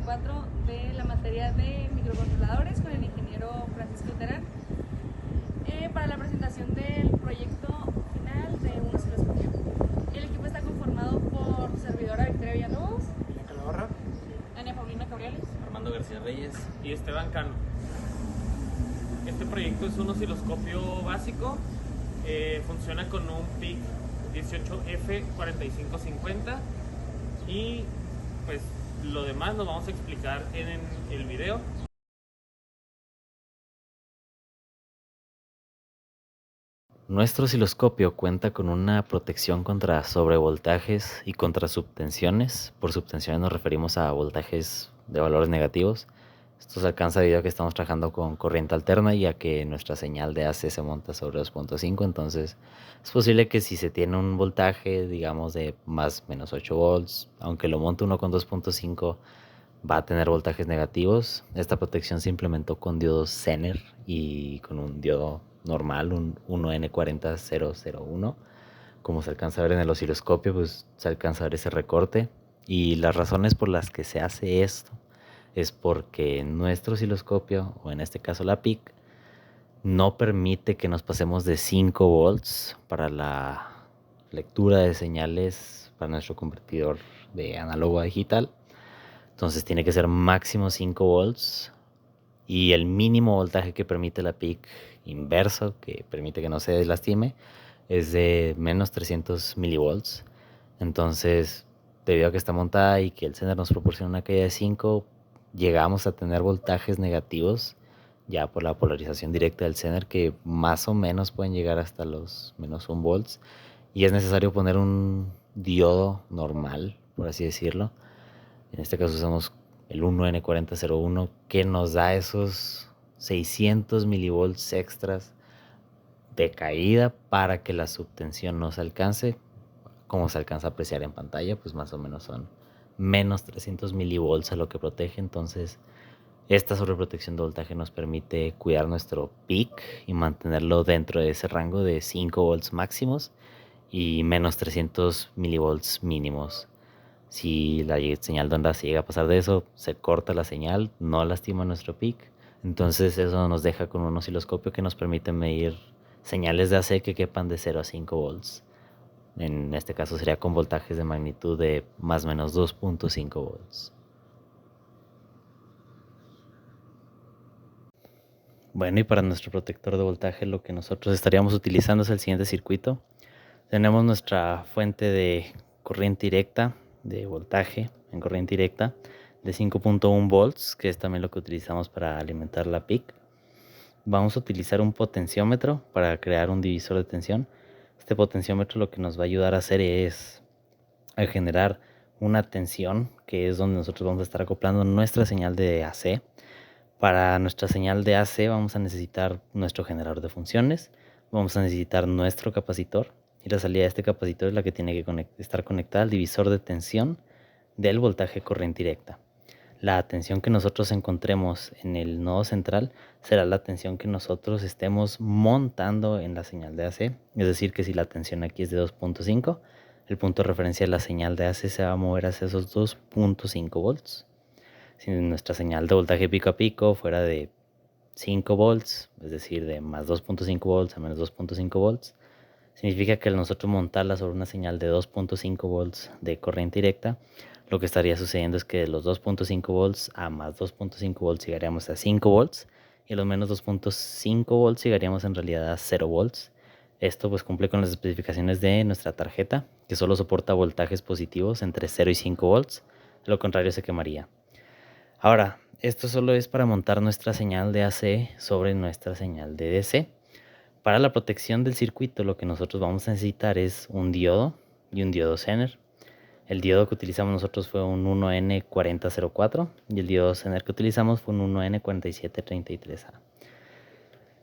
4 de la materia de microcontroladores con el ingeniero Francisco Terán para la presentación del proyecto final de un osciloscopio. El equipo está conformado por su servidora Victoria Villalobos, Miguel Calabarra, Ana Paulina Cabrales, Armando García Reyes y Esteban Cano. Este proyecto es un osciloscopio básico, funciona con un PIC 18F4550 y pues lo demás lo vamos a explicar en el video. Nuestro osciloscopio cuenta con una protección contra sobrevoltajes y contra subtensiones. Por subtensiones nos referimos a voltajes de valores negativos. Esto se alcanza debido a que estamos trabajando con corriente alterna y a que nuestra señal de AC se monta sobre 2.5. Entonces es posible que si se tiene un voltaje, digamos, de más menos 8 volts, aunque lo monte uno con 2.5, va a tener voltajes negativos. Esta protección se implementó con diodos Zener y con un diodo normal, un 1N40001. Como se alcanza a ver en el osciloscopio, pues se alcanza a ver ese recorte. Y las razones por las que se hace esto es porque nuestro osciloscopio, o en este caso la PIC, no permite que nos pasemos de 5 volts para la lectura de señales para nuestro convertidor de análogo a digital. Entonces tiene que ser máximo 5 volts y el mínimo voltaje que permite la PIC inverso, que permite que no se lastime, es de menos 300 milivolts. Entonces, debido a que está montada y que el Zener nos proporciona una caída de 5, llegamos a tener voltajes negativos ya por la polarización directa del Zener, que más o menos pueden llegar hasta los menos 1 volts. Y es necesario poner un diodo normal, por así decirlo. En este caso usamos el 1N4001, que nos da esos 600 milivolts extras de caída para que la subtensión no se alcance. Como se alcanza a apreciar en pantalla, pues más o menos son menos 300 milivolts a lo que protege. Entonces esta sobreprotección de voltaje nos permite cuidar nuestro peak y mantenerlo dentro de ese rango de 5 volts máximos y menos 300 milivolts mínimos. Si la señal de onda se llega a pasar de eso, se corta la señal, no lastima nuestro peak. Entonces eso nos deja con un osciloscopio que nos permite medir señales de AC que quepan de 0 a 5 volts. En este caso sería con voltajes de magnitud de más o menos 2.5 volts. Bueno, y para nuestro protector de voltaje lo que nosotros estaríamos utilizando es el siguiente circuito. Tenemos nuestra fuente de corriente directa, de voltaje en corriente directa, de 5.1 volts, que es también lo que utilizamos para alimentar la PIC. Vamos a utilizar un potenciómetro para crear un divisor de tensión. Este potenciómetro lo que nos va a ayudar a hacer es a generar una tensión, que es donde nosotros vamos a estar acoplando nuestra señal de AC. Para nuestra señal de AC vamos a necesitar nuestro generador de funciones, vamos a necesitar nuestro capacitor y la salida de este capacitor es la que tiene que estar conectada al divisor de tensión del voltaje corriente directa. La tensión que nosotros encontremos en el nodo central será la tensión que nosotros estemos montando en la señal de AC. Es decir, que si la tensión aquí es de 2.5, el punto de referencia de la señal de AC se va a mover hacia esos 2.5 volts. Si nuestra señal de voltaje pico a pico fuera de 5 volts, es decir, de más 2.5 volts a menos 2.5 volts, significa que al nosotros montarla sobre una señal de 2.5 volts de corriente directa, lo que estaría sucediendo es que de los 2.5 volts a más 2.5 volts llegaríamos a 5 volts y a los menos 2.5 volts llegaríamos en realidad a 0 volts. Esto pues cumple con las especificaciones de nuestra tarjeta, que solo soporta voltajes positivos entre 0 y 5 volts, de lo contrario se quemaría. Ahora, esto solo es para montar nuestra señal de AC sobre nuestra señal de DC. Para la protección del circuito lo que nosotros vamos a necesitar es un diodo y un diodo Zener. El diodo que utilizamos nosotros fue un 1N4004 y el diodo Zener que utilizamos fue un 1N4733A.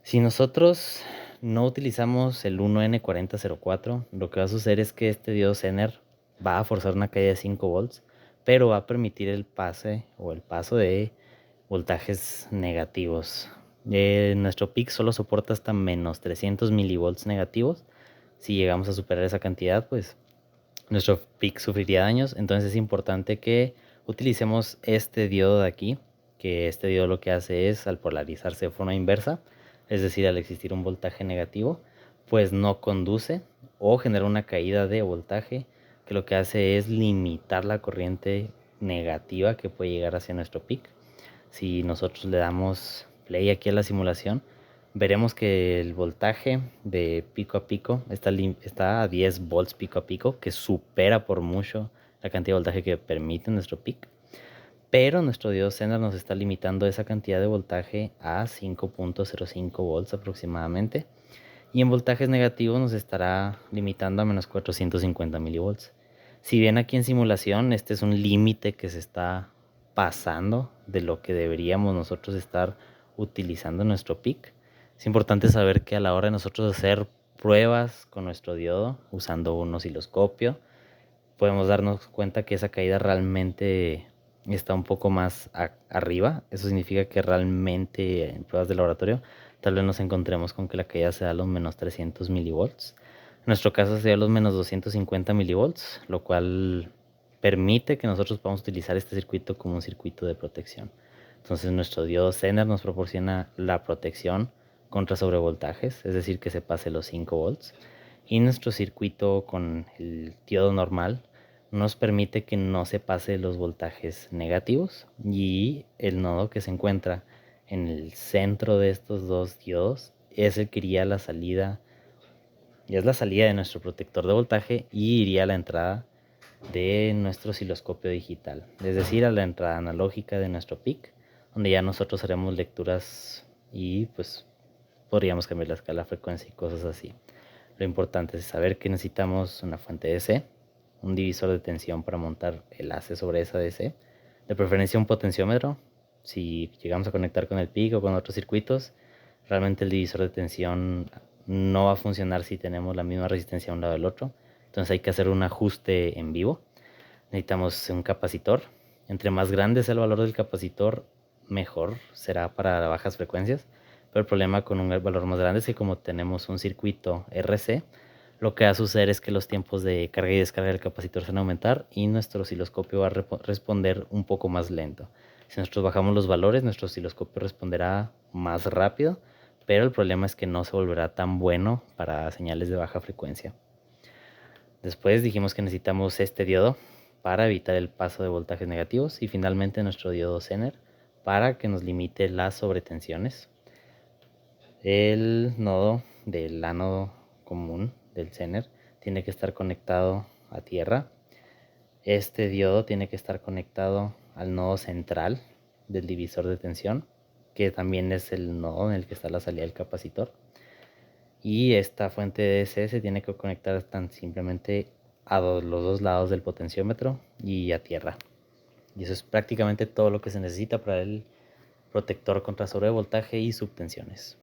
Si nosotros no utilizamos el 1N4004, lo que va a suceder es que este diodo Zener va a forzar una caída de 5 volts, pero va a permitir el pase o el paso de voltajes negativos. Nuestro PIC solo soporta hasta menos 300 milivolts negativos. Si llegamos a superar esa cantidad, pues nuestro PIC sufriría daños. Entonces es importante que utilicemos este diodo de aquí, que este diodo lo que hace es, al polarizarse de forma inversa, es decir, al existir un voltaje negativo, pues no conduce o genera una caída de voltaje, que lo que hace es limitar la corriente negativa que puede llegar hacia nuestro pic. Si nosotros le damos play aquí a la simulación, veremos que el voltaje de pico a pico está a 10 volts pico a pico, que supera por mucho la cantidad de voltaje que permite nuestro pic. Pero nuestro diodo Zener nos está limitando esa cantidad de voltaje a 5.05 volts aproximadamente. Y en voltajes negativos nos estará limitando a menos 450 milivolts. Si bien aquí en simulación este es un límite que se está pasando de lo que deberíamos nosotros estar utilizando en nuestro pic, es importante saber que a la hora de nosotros hacer pruebas con nuestro diodo usando un osciloscopio, podemos darnos cuenta que esa caída realmente está un poco más arriba. Eso significa que realmente en pruebas de laboratorio tal vez nos encontremos con que la caída sea a los menos 300 milivolts. En nuestro caso sería los menos 250 milivolts, lo cual permite que nosotros podamos utilizar este circuito como un circuito de protección. Entonces nuestro diodo Zener nos proporciona la protección contra sobrevoltajes, es decir, que se pase los 5 volts. Y nuestro circuito con el diodo normal nos permite que no se pase los voltajes negativos, y el nodo que se encuentra en el centro de estos dos diodos es el que iría a la salida, y es la salida de nuestro protector de voltaje, y iría a la entrada de nuestro osciloscopio digital, es decir, a la entrada analógica de nuestro PIC, donde ya nosotros haremos lecturas y pues podríamos cambiar la escala, frecuencia y cosas así. Lo importante es saber que necesitamos una fuente DC, un divisor de tensión para montar el AC sobre esa DC, de preferencia un potenciómetro. Si llegamos a conectar con el PIC o con otros circuitos, realmente el divisor de tensión no va a funcionar si tenemos la misma resistencia a un lado del otro. Entonces hay que hacer un ajuste en vivo. Necesitamos un capacitor. Entre más grande sea el valor del capacitor, mejor será para bajas frecuencias. Pero el problema con un valor más grande es que como tenemos un circuito RC, lo que va a suceder es que los tiempos de carga y descarga del capacitor se van a aumentar y nuestro osciloscopio va a responder un poco más lento. Si nosotros bajamos los valores, nuestro osciloscopio responderá más rápido, pero el problema es que no se volverá tan bueno para señales de baja frecuencia. Después dijimos que necesitamos este diodo para evitar el paso de voltajes negativos, y finalmente nuestro diodo Zener para que nos limite las sobretensiones. El nodo del ánodo común del Zener tiene que estar conectado a tierra. Este diodo tiene que estar conectado al nodo central del divisor de tensión, que también es el nodo en el que está la salida del capacitor. Y esta fuente de DC se tiene que conectar tan simplemente a los dos lados del potenciómetro y a tierra. Y eso es prácticamente todo lo que se necesita para el protector contra sobrevoltaje y subtensiones.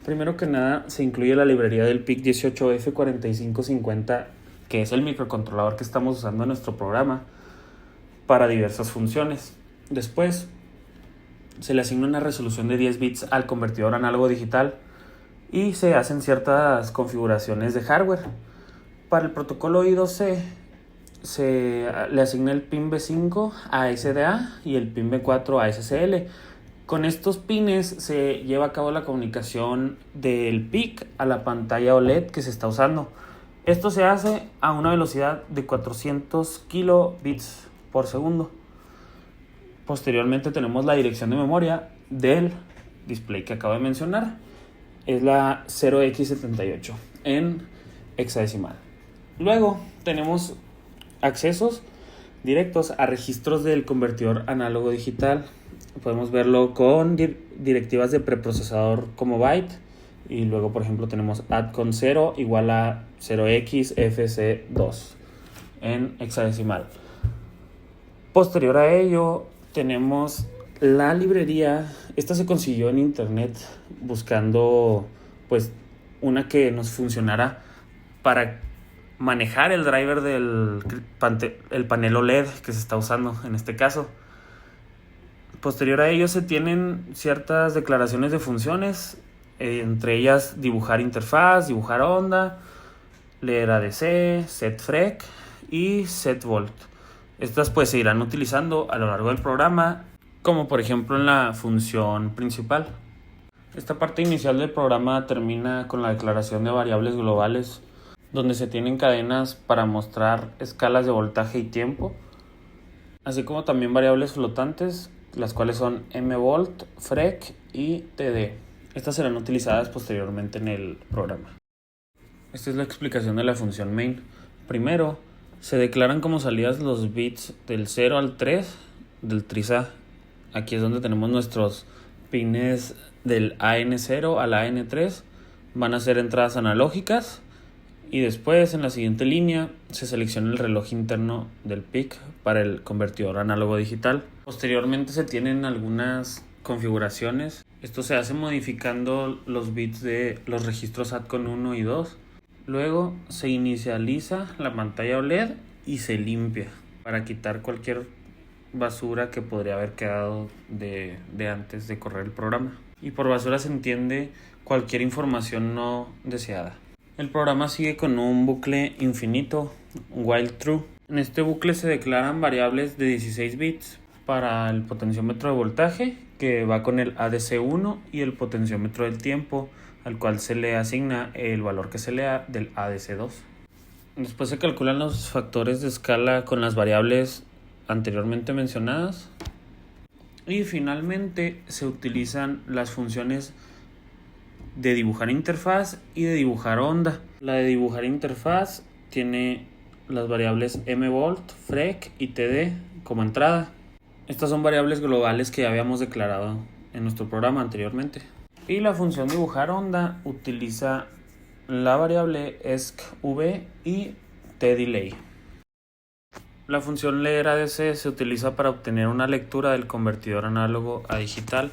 Primero que nada, se incluye la librería del PIC 18F4550, que es el microcontrolador que estamos usando en nuestro programa para diversas funciones. Después, se le asigna una resolución de 10 bits al convertidor análogo digital y se hacen ciertas configuraciones de hardware. Para el protocolo I2C se le asigna el pin B5 a SDA y el pin B4 a SCL. Con estos pines se lleva a cabo la comunicación del PIC a la pantalla OLED que se está usando. Esto se hace a una velocidad de 400 kilobits por segundo. Posteriormente tenemos la dirección de memoria del display que acabo de mencionar. Es la 0x78 en hexadecimal. Luego tenemos accesos directos a registros del convertidor análogo digital. Podemos verlo con directivas de preprocesador como byte, y luego por ejemplo tenemos add con 0 igual a 0xfc2 en hexadecimal. Posterior a ello tenemos la librería. Esta se consiguió en internet buscando pues una que nos funcionara para manejar el driver del panel OLED que se está usando en este caso. Posterior a ello se tienen ciertas declaraciones de funciones, entre ellas dibujar interfaz, dibujar onda, leer ADC, setFrec y setVolt. Estas pues se irán utilizando a lo largo del programa, como por ejemplo en la función principal. Esta parte inicial del programa termina con la declaración de variables globales, donde se tienen cadenas para mostrar escalas de voltaje y tiempo, así como también variables flotantes, las cuales son mVolt, Frec y TD. Estas serán utilizadas posteriormente en el programa. Esta es la explicación de la función main. Primero, se declaran como salidas los bits del 0 al 3 del tristor. Aquí es donde tenemos nuestros pines del AN0 al AN3. Van a ser entradas analógicas. Y después, en la siguiente línea, se selecciona el reloj interno del PIC para el convertidor análogo digital. Posteriormente se tienen algunas configuraciones. Esto se hace modificando los bits de los registros ATCON 1 y 2. Luego se inicializa la pantalla OLED y se limpia para quitar cualquier basura que podría haber quedado de antes de correr el programa. Y por basura se entiende cualquier información no deseada. El programa sigue con un bucle infinito, while true. En este bucle se declaran variables de 16 bits para el potenciómetro de voltaje, que va con el ADC1, y el potenciómetro del tiempo, al cual se le asigna el valor que se lea del ADC2. Después se calculan los factores de escala con las variables anteriormente mencionadas. Y finalmente se utilizan las funciones de dibujar interfaz y de dibujar onda. La de dibujar interfaz tiene las variables mVolt, Frec y TD como entrada. Estas son variables globales que ya habíamos declarado en nuestro programa anteriormente. Y la función dibujar onda utiliza la variable ESCV y tDelay. La función leer ADC se utiliza para obtener una lectura del convertidor análogo a digital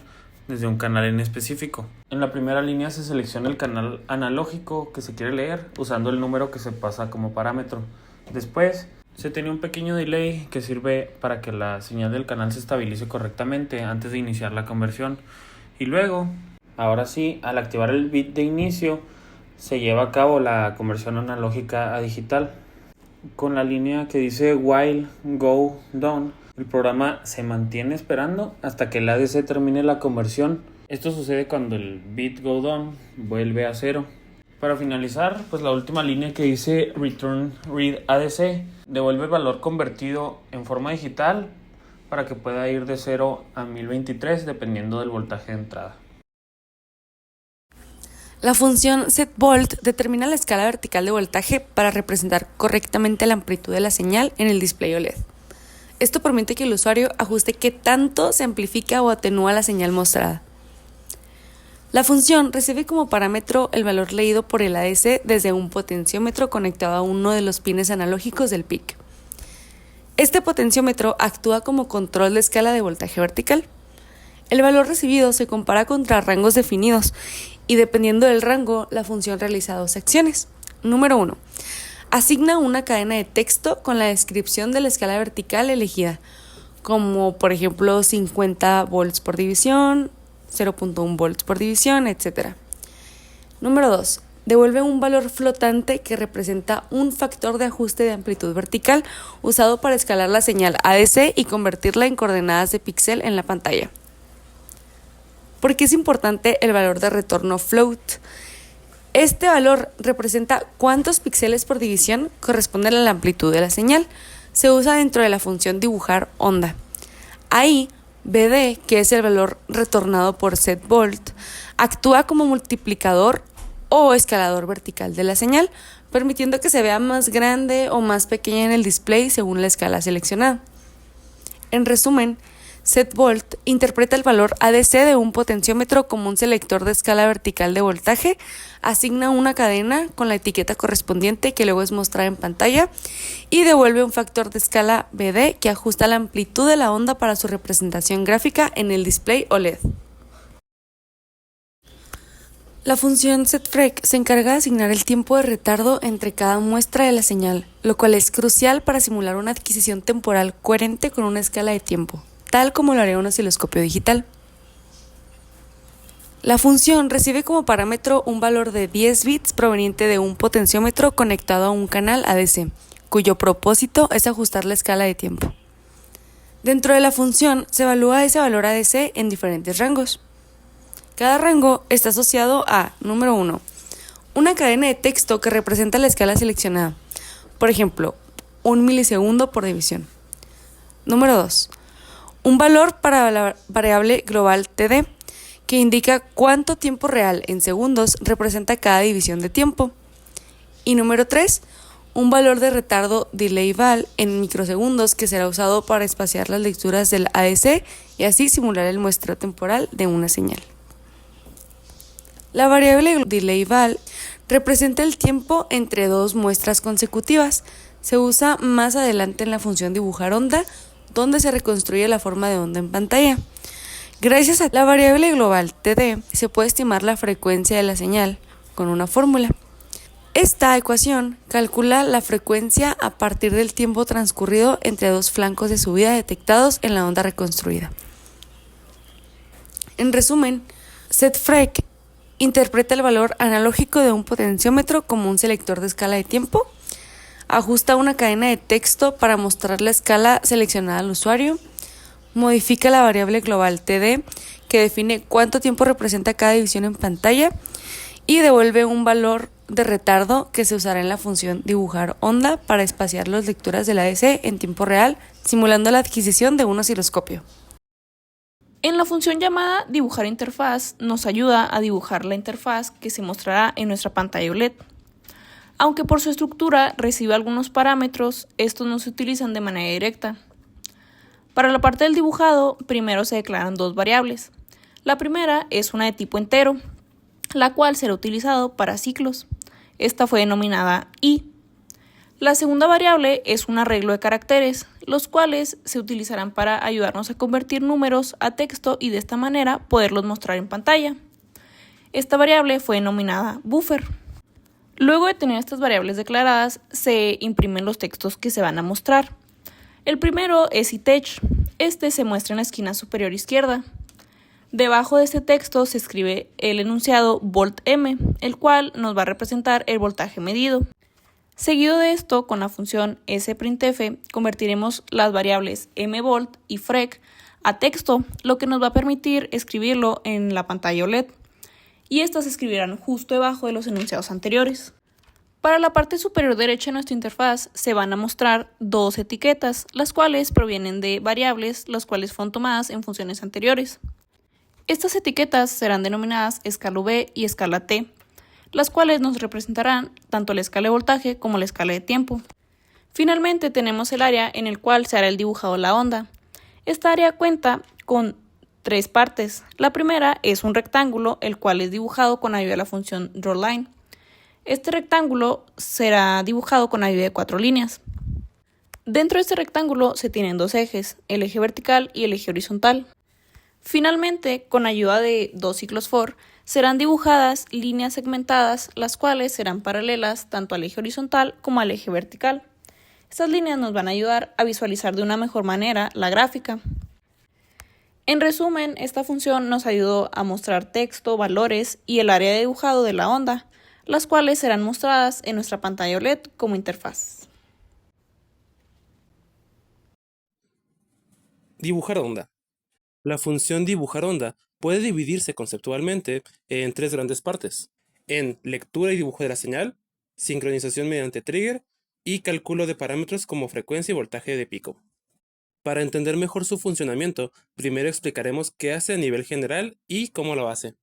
desde un canal en específico. En la primera línea se selecciona el canal analógico que se quiere leer usando el número que se pasa como parámetro. Después se tiene un pequeño delay que sirve para que la señal del canal se estabilice correctamente antes de iniciar la conversión. Y luego, ahora sí, al activar el bit de inicio, se lleva a cabo la conversión analógica a digital. Con la línea que dice while go down, el programa se mantiene esperando hasta que el ADC termine la conversión. Esto sucede cuando el bit go down vuelve a 0. Para finalizar, pues la última línea que dice return read ADC devuelve el valor convertido en forma digital para que pueda ir de 0 a 1023 dependiendo del voltaje de entrada. La función setVolt determina la escala vertical de voltaje para representar correctamente la amplitud de la señal en el display OLED. Esto permite que el usuario ajuste qué tanto se amplifica o atenúa la señal mostrada. La función recibe como parámetro el valor leído por el ADC desde un potenciómetro conectado a uno de los pines analógicos del PIC. Este potenciómetro actúa como control de escala de voltaje vertical. El valor recibido se compara contra rangos definidos y dependiendo del rango, la función realiza dos acciones. Número 1. Asigna una cadena de texto con la descripción de la escala vertical elegida, como por ejemplo 50 volts por división, 0.1 volts por división, etc. Número 2. Devuelve un valor flotante que representa un factor de ajuste de amplitud vertical usado para escalar la señal ADC y convertirla en coordenadas de píxel en la pantalla. ¿Por qué es importante el valor de retorno float? Este valor representa cuántos píxeles por división corresponden a la amplitud de la señal. Se usa dentro de la función dibujar onda. Ahí, BD, que es el valor retornado por setVolt, actúa como multiplicador o escalador vertical de la señal, permitiendo que se vea más grande o más pequeña en el display según la escala seleccionada. En resumen, setVolt interpreta el valor ADC de un potenciómetro como un selector de escala vertical de voltaje, asigna una cadena con la etiqueta correspondiente que luego es mostrada en pantalla y devuelve un factor de escala BD que ajusta la amplitud de la onda para su representación gráfica en el display OLED. La función setFrec se encarga de asignar el tiempo de retardo entre cada muestra de la señal, lo cual es crucial para simular una adquisición temporal coherente con una escala de tiempo, tal como lo haría un osciloscopio digital. La función recibe como parámetro un valor de 10 bits proveniente de un potenciómetro conectado a un canal ADC, cuyo propósito es ajustar la escala de tiempo. Dentro de la función se evalúa ese valor ADC en diferentes rangos. Cada rango está asociado a, número 1, una cadena de texto que representa la escala seleccionada, por ejemplo, 1 milisegundo por división. Número 2, un valor para la variable global TD, que indica cuánto tiempo real en segundos representa cada división de tiempo. Y número 3, un valor de retardo delay val en microsegundos que será usado para espaciar las lecturas del ADC y así simular el muestreo temporal de una señal. La variable delay val representa el tiempo entre dos muestras consecutivas. Se usa más adelante en la función dibujar onda, donde se reconstruye la forma de onda en pantalla. Gracias a la variable global TD se puede estimar la frecuencia de la señal con una fórmula. Esta ecuación calcula la frecuencia a partir del tiempo transcurrido entre dos flancos de subida detectados en la onda reconstruida. En resumen, setFrec interpreta el valor analógico de un potenciómetro como un selector de escala de tiempo, ajusta una cadena de texto para mostrar la escala seleccionada al usuario, modifica la variable global TD, que define cuánto tiempo representa cada división en pantalla, y devuelve un valor de retardo que se usará en la función dibujar onda para espaciar las lecturas del ADC en tiempo real, simulando la adquisición de un osciloscopio. En la función llamada dibujar interfaz nos ayuda a dibujar la interfaz que se mostrará en nuestra pantalla OLED. Aunque por su estructura recibe algunos parámetros, estos no se utilizan de manera directa. Para la parte del dibujado, primero se declaran dos variables. La primera es una de tipo entero, la cual será utilizado para ciclos. Esta fue denominada i. La segunda variable es un arreglo de caracteres, los cuales se utilizarán para ayudarnos a convertir números a texto y de esta manera poderlos mostrar en pantalla. Esta variable fue denominada buffer. Luego de tener estas variables declaradas, se imprimen los textos que se van a mostrar. El primero es ITECH. Este se muestra en la esquina superior izquierda. Debajo de este texto se escribe el enunciado VoltM, el cual nos va a representar el voltaje medido. Seguido de esto, con la función sprintf, convertiremos las variables mvolt y frec a texto, lo que nos va a permitir escribirlo en la pantalla OLED. Y estas se escribirán justo debajo de los enunciados anteriores. Para la parte superior derecha de nuestra interfaz se van a mostrar dos etiquetas, las cuales provienen de variables, las cuales fueron tomadas en funciones anteriores. Estas etiquetas serán denominadas escala V y escala T, las cuales nos representarán tanto la escala de voltaje como la escala de tiempo. Finalmente tenemos el área en el cual se hará el dibujado de la onda. Esta área cuenta con tres partes. La primera es un rectángulo, el cual es dibujado con ayuda de la función drawLine. Este rectángulo será dibujado con ayuda de 4 líneas. Dentro de este rectángulo se tienen dos ejes, el eje vertical y el eje horizontal. Finalmente, con ayuda de dos ciclos for, serán dibujadas líneas segmentadas, las cuales serán paralelas tanto al eje horizontal como al eje vertical. Estas líneas nos van a ayudar a visualizar de una mejor manera la gráfica. En resumen, esta función nos ayudó a mostrar texto, valores y el área de dibujado de la onda, las cuales serán mostradas en nuestra pantalla OLED como interfaz. Dibujar onda. La función dibujar onda puede dividirse conceptualmente en tres grandes partes: en lectura y dibujo de la señal, sincronización mediante trigger y cálculo de parámetros como frecuencia y voltaje de pico. Para entender mejor su funcionamiento, primero explicaremos qué hace a nivel general y cómo lo hace.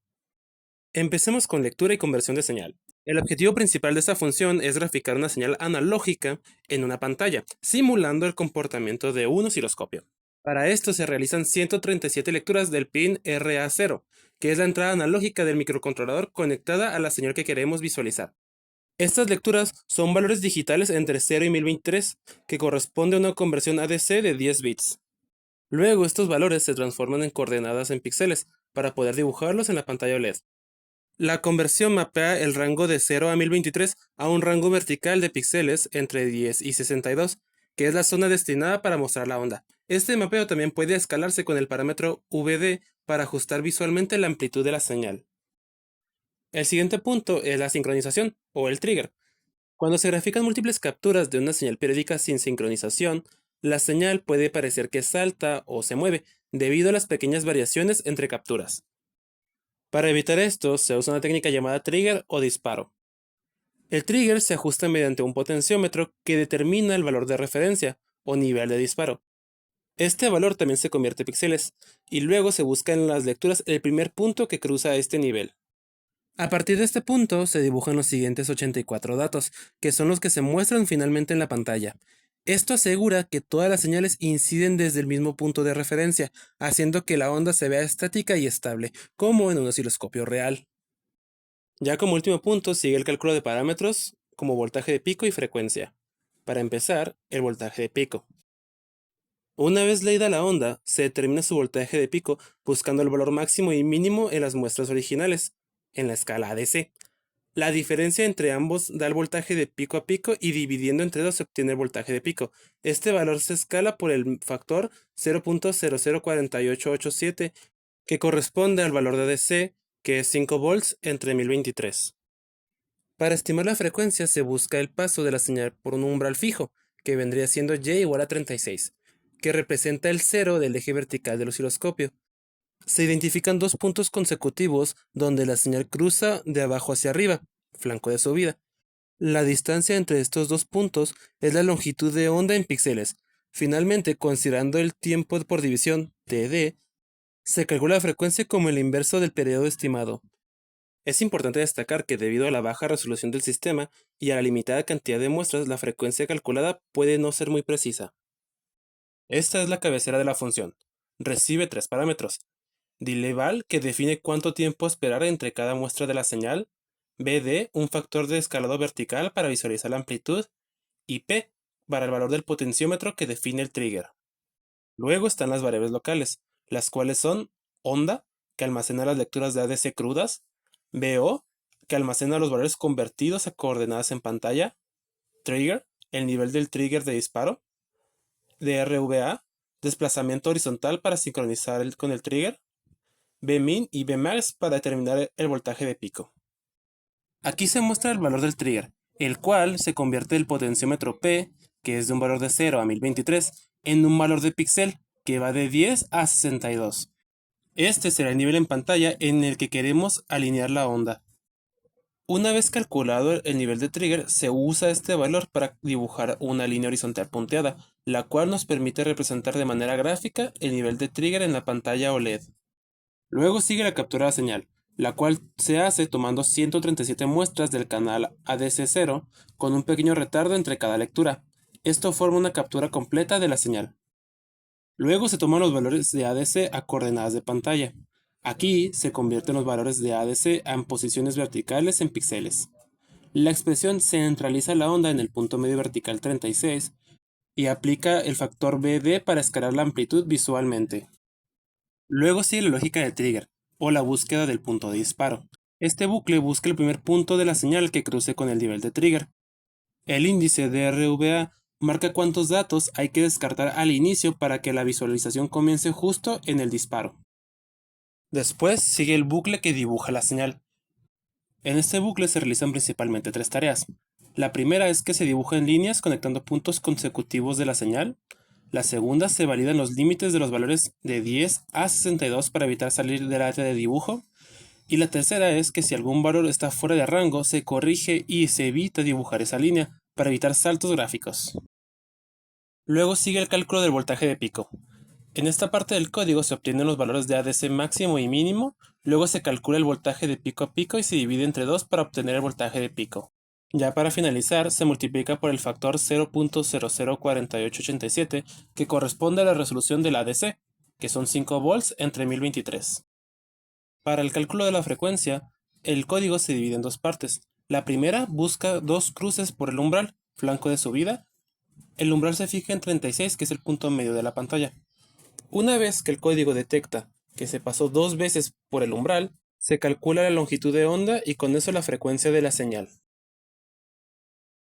Empecemos con lectura y conversión de señal. El objetivo principal de esta función es graficar una señal analógica en una pantalla, simulando el comportamiento de un osciloscopio. Para esto se realizan 137 lecturas del pin RA0, que es la entrada analógica del microcontrolador conectada a la señal que queremos visualizar. Estas lecturas son valores digitales entre 0 y 1023, que corresponde a una conversión ADC de 10 bits. Luego estos valores se transforman en coordenadas en píxeles, para poder dibujarlos en la pantalla OLED. La conversión mapea el rango de 0 a 1023 a un rango vertical de píxeles entre 10 y 62, que es la zona destinada para mostrar la onda. Este mapeo también puede escalarse con el parámetro VD para ajustar visualmente la amplitud de la señal. El siguiente punto es la sincronización o el trigger. Cuando se grafican múltiples capturas de una señal periódica sin sincronización, la señal puede parecer que salta o se mueve debido a las pequeñas variaciones entre capturas. Para evitar esto, se usa una técnica llamada trigger o disparo. El trigger se ajusta mediante un potenciómetro que determina el valor de referencia o nivel de disparo. Este valor también se convierte en píxeles y luego se busca en las lecturas el primer punto que cruza este nivel. A partir de este punto se dibujan los siguientes 84 datos, que son los que se muestran finalmente en la pantalla. Esto asegura que todas las señales inciden desde el mismo punto de referencia, haciendo que la onda se vea estática y estable, como en un osciloscopio real. Ya como último punto sigue el cálculo de parámetros como voltaje de pico y frecuencia. Para empezar, el voltaje de pico. Una vez leída la onda, se determina su voltaje de pico buscando el valor máximo y mínimo en las muestras originales, en la escala ADC. La diferencia entre ambos da el voltaje de pico a pico y dividiendo entre 2 se obtiene el voltaje de pico. Este valor se escala por el factor 0.004887 que corresponde al valor de ADC, que es 5 volts entre 1023. Para estimar la frecuencia se busca el paso de la señal por un umbral fijo, que vendría siendo y igual a 36, que representa el cero del eje vertical del osciloscopio. Se identifican dos puntos consecutivos donde la señal cruza de abajo hacia arriba, flanco de subida. La distancia entre estos dos puntos es la longitud de onda en píxeles. Finalmente, considerando el tiempo por división, TD, se calcula la frecuencia como el inverso del periodo estimado. Es importante destacar que debido a la baja resolución del sistema y a la limitada cantidad de muestras, la frecuencia calculada puede no ser muy precisa. Esta es la cabecera de la función. Recibe tres parámetros. Delay-val, que define cuánto tiempo esperar entre cada muestra de la señal. BD, un factor de escalado vertical para visualizar la amplitud. Y P, para el valor del potenciómetro que define el trigger. Luego están las variables locales, las cuales son onda, que almacena las lecturas de ADC crudas. BO, que almacena los valores convertidos a coordenadas en pantalla. Trigger, el nivel del trigger de disparo. DRVA, desplazamiento horizontal para sincronizar con el trigger. Bmin y Bmax para determinar el voltaje de pico. Aquí se muestra el valor del trigger, el cual se convierte el potenciómetro P, que es de un valor de 0 a 1023, en un valor de píxel, que va de 10 a 62. Este será el nivel en pantalla en el que queremos alinear la onda. Una vez calculado el nivel de trigger, se usa este valor para dibujar una línea horizontal punteada, la cual nos permite representar de manera gráfica el nivel de trigger en la pantalla OLED. Luego sigue la captura de señal, la cual se hace tomando 137 muestras del canal ADC0 con un pequeño retardo entre cada lectura. Esto forma una captura completa de la señal. Luego se toman los valores de ADC a coordenadas de pantalla. Aquí se convierten los valores de ADC en posiciones verticales en píxeles. La expresión centraliza la onda en el punto medio vertical 36 y aplica el factor BD para escalar la amplitud visualmente. Luego sigue la lógica del trigger, o la búsqueda del punto de disparo. Este bucle busca el primer punto de la señal que cruce con el nivel de trigger. El índice de RVA marca cuántos datos hay que descartar al inicio para que la visualización comience justo en el disparo. Después sigue el bucle que dibuja la señal. En este bucle se realizan principalmente tres tareas. La primera es que se dibujan líneas conectando puntos consecutivos de la señal. La segunda, se validan los límites de los valores de 10 a 62 para evitar salir del área de dibujo. Y la tercera es que si algún valor está fuera de rango, se corrige y se evita dibujar esa línea para evitar saltos gráficos. Luego sigue el cálculo del voltaje de pico. En esta parte del código se obtienen los valores de ADC máximo y mínimo, luego se calcula el voltaje de pico a pico y se divide entre 2 para obtener el voltaje de pico. Ya para finalizar, se multiplica por el factor 0.004887, que corresponde a la resolución del ADC, que son 5 volts entre 1023. Para el cálculo de la frecuencia, el código se divide en dos partes. La primera busca dos cruces por el umbral, flanco de subida. El umbral se fija en 36, que es el punto medio de la pantalla. Una vez que el código detecta que se pasó dos veces por el umbral, se calcula la longitud de onda y con eso la frecuencia de la señal.